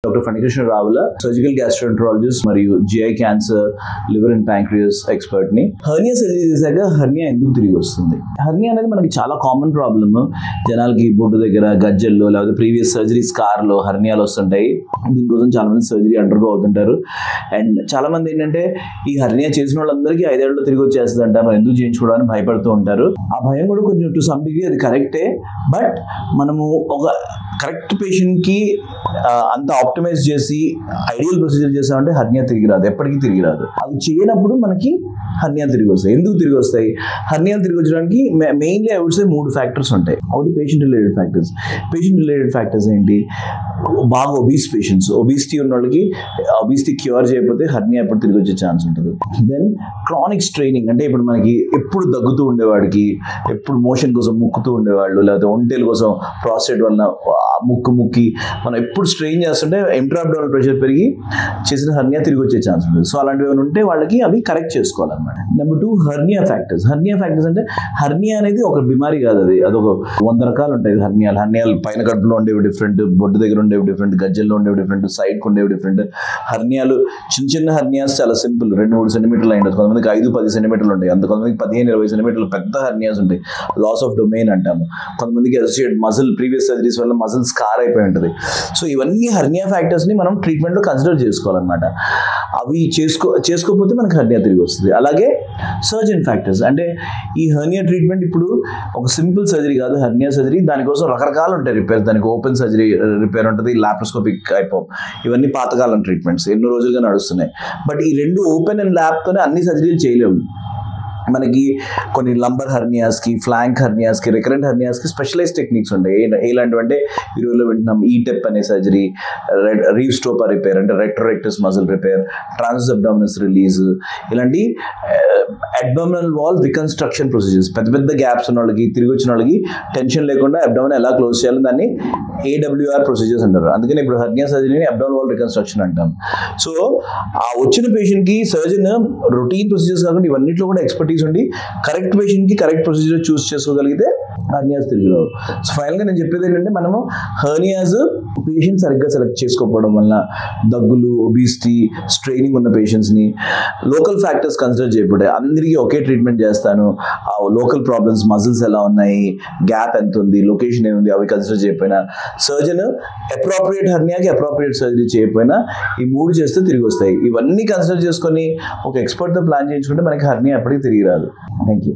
Doctor Phanikrishna Ravula surgical gastroenterologist మరియు GI cancer liver and pancreas expert ని. Hernia surgery చేశాక hernia ఎందుకు తిరిగి వస్తుంది? హెర్నియా అనేది మనకి చాలా కామన్ ప్రాబ్లమ్. జనాలకి బొడ్డు దగ్గర గజ్జల్లో లేకపోతే ప్రీవియస్ సర్జరీ స్కార్ లో హెర్నియాలు వస్తుంటాయి. దీనికోసం చాలా మంది సర్జరీ అండర్గో అవుతుంటారు. అండ్ చాలా మంది ఏంటంటే ఈ హెర్నియా చేసిన వాళ్ళందరికీ 5 ఏళ్లలో తిరిగి వచ్చేస్తుంది అంట, మరి ఎందుకు చేయించుకోవడానికి భయపడుతూ ఉంటారు. ఆ భయం కూడా కొంచెం టు సమ్ డిగ్రీ అది కరెక్టే. బట్ మనము ఒక కరెక్ట్ పేషెంట్ కి అంత ఆప్టిమైజ్ చేసి ఐడియల్ ప్రొసీజర్ చేసామంటే హెర్నియా తిరిగి రాదు, ఎప్పటికీ తిరిగి రాదు. అవి చేయనప్పుడు మనకి హెర్నియా తిరిగి వస్తాయి. ఎందుకు తిరిగి వస్తాయి? హెర్నియా తిరిగి వచ్చడానికి mainly I would say 3 factors ఉంటాయి. ఒకటి patient related factors. Patient related factors ఏంటి? బాగా ఒబీస్ పేషెంట్స్, ఒబీసిటీ ఉన్న వాళ్ళకి ఒబీసిటీ క్యూర్ చేయకపోతే హెర్నియా ఎప్పుడు తిరిగి వచ్చే ఛాన్స్ ఉంటుంది. దెన్ క్రానిక్ స్ట్రైనింగ్, అంటే ఇప్పుడు మనకి ఎప్పుడు దగ్గుతూ ఉండేవాడికి, ఎప్పుడు మోషన్ కోసం ముక్కుతూ ఉండేవాళ్ళు, లేకపోతే ఒంటేల కోసం ప్రాస్టేట్ వల్ల ముక్కి మనం ఎప్పుడు స్ట్రెయిన్ చేస్తుంటే ఇంట్రాఅబ్డామినల్ ప్రెషర్ పెరిగి చేసిన హెర్నియా తిరిగి వచ్చే ఛాన్స్ ఉంటుంది. సో అలాంటివి ఏమైనా ఉంటే వాళ్ళకి అవి కరెక్ట్ చేసుకోవాలన్నమాట. Number 2 hernia factors. Hernia factors అంటే హెర్నియా అనేది ఒక బిమారీ కాదు, అదొక 100 రకాలు ఉంటాయి హెర్నియాలు. హెర్నియాలు పైన కడుపులో ఉండేవి డిఫరెంట్, బొడ్డు దగ్గర ఉండేవి డిఫరెంట్, గజ్జల్లో ఉండేవి డిఫరెంట్, సైడ్కి ఉండేవి డిఫరెంట్. హెర్నియాలు చిన్న హెర్నియాస్ చాలా సింపుల్, 2-3 సెంటీమీటర్లు అయి ఉంటుంది. కొంతమందికి 5-10 సెంటీమీటర్లు ఉంటాయి, కొంతమందికి 15-20 సెంటీమీటర్లు పెద్ద హెర్నియాస్ ఉంటాయి. లాస్ ఆఫ్ డొమైన్ అంటాము. కొంతమందికి అసోసియేట్ మజిల్ ప్రీవియస్ సర్జరీస్ వల్ల మజిల్ స్కార్ అయిపోయి ఉంటుంది. సో ఇవన్నీ హెర్నియా ఫ్యాక్టర్స్ని మనం ట్రీట్మెంట్లో కన్సిడర్ చేసుకోవాలన్నమాట. అవి చేసుకోకపోతే మనకి హెర్నియా తిరిగి వస్తుంది. అలాగే సర్జన్ ఫ్యాక్టర్స్, అంటే ఈ హెర్నియా ట్రీట్మెంట్ ఇప్పుడు ఒక సింపుల్ సర్జరీ కాదు హెర్నియా సర్జరీ. దానికోసం రకరకాలు ఉంటాయి రిపేర్. దానికి ఓపెన్ సర్జరీ రిపేర్ ఉంటుంది, లాప్రోస్కోపిక్ ఐపోమ్, ఇవన్నీ పాతకాలం ట్రీట్మెంట్స్ ఎన్నో రోజులుగా నడుస్తున్నాయి. బట్ ఈ 2 ఓపెన్ అండ్ ల్యాబ్తోనే అన్ని సర్జరీలు చేయలేము. మనకి కొన్ని లంబర్ హెర్నియాస్కి, ఫ్లాంక్ హెర్నియాస్కి, రికరెంట్ హెర్నియాస్కి స్పెషలైజ్ టెక్నిక్స్ ఉంటాయి. ఎలాంటివంటే ఈరోజులో వింటున్నాం ఈటెప్ అనే సర్జరీ, రీవ్స్టోపా రిపేర్ అంటే రెక్టోరెక్టస్ మజిల్ రిపేర్, ట్రాన్స్ అబ్డామినస్ రిలీజ్, ఇలాంటి అబ్డామినల్ వాల్ రికన్స్ట్రక్షన్ ప్రొసీజర్స్. పెద్ద గ్యాప్స్ ఉన్న వాళ్ళకి, తిరిగి వచ్చిన వాళ్ళకి టెన్షన్ లేకుండా అబ్డామిన్ ఎలా క్లోజ్ చేయాలి దాన్ని AWR ప్రొసీజర్స్ అంటారు. అందుకని ఇప్పుడు హెర్నియా సర్జరీని అబ్డామినల్ వాల్ రికన్స్ట్రక్షన్ అంటాం. సో ఆ వచ్చిన పేషెంట్కి సర్జన్ రొటీన్ ప్రొసీజర్స్ కాకుండా ఇవన్నిట్లో కూడా ఎక్స్పర్టీస్ ఉండి కరెక్ట్ పేషెంట్కి కరెక్ట్ ప్రొసీజర్ చూస్ చేసుకోగలిగితే హెర్నియాస్ తిరిగి రావు. సో ఫైనల్గా నేను చెప్పేది ఏంటంటే మనము హెర్నియాస్ పేషెంట్ సరిగ్గా సెలెక్ట్ చేసుకోకపోవడం వల్ల దగ్గులు, ఒబీసిటీ, స్ట్రైనింగ్ ఉన్న పేషెంట్స్ని లోకల్ ఫ్యాక్టర్స్ కన్సిడర్ చేయకపోతే అందరికీ ఒకే ట్రీట్మెంట్ చేస్తాను, ఆ లోకల్ ప్రాబ్లమ్స్ మజిల్స్ ఎలా ఉన్నాయి, గ్యాప్ ఎంత ఉంది, లొకేషన్ ఏముంది అవి కన్సిడర్ చేయకపోయినా, సర్జన్ అప్రోప్రియేట్ హెర్నియాకి అప్రోప్రియేట్ సర్జరీ చేయకపోయినా ఈ 3 చేస్తే తిరిగి వస్తాయి. ఇవన్నీ కన్సిడర్ చేసుకొని ఒక ఎక్స్పర్ట్తో ప్లాన్ చేయించుకుంటే మనకి హెర్నియా ఎప్పటికీ తిరిగి రాదు. Thank you.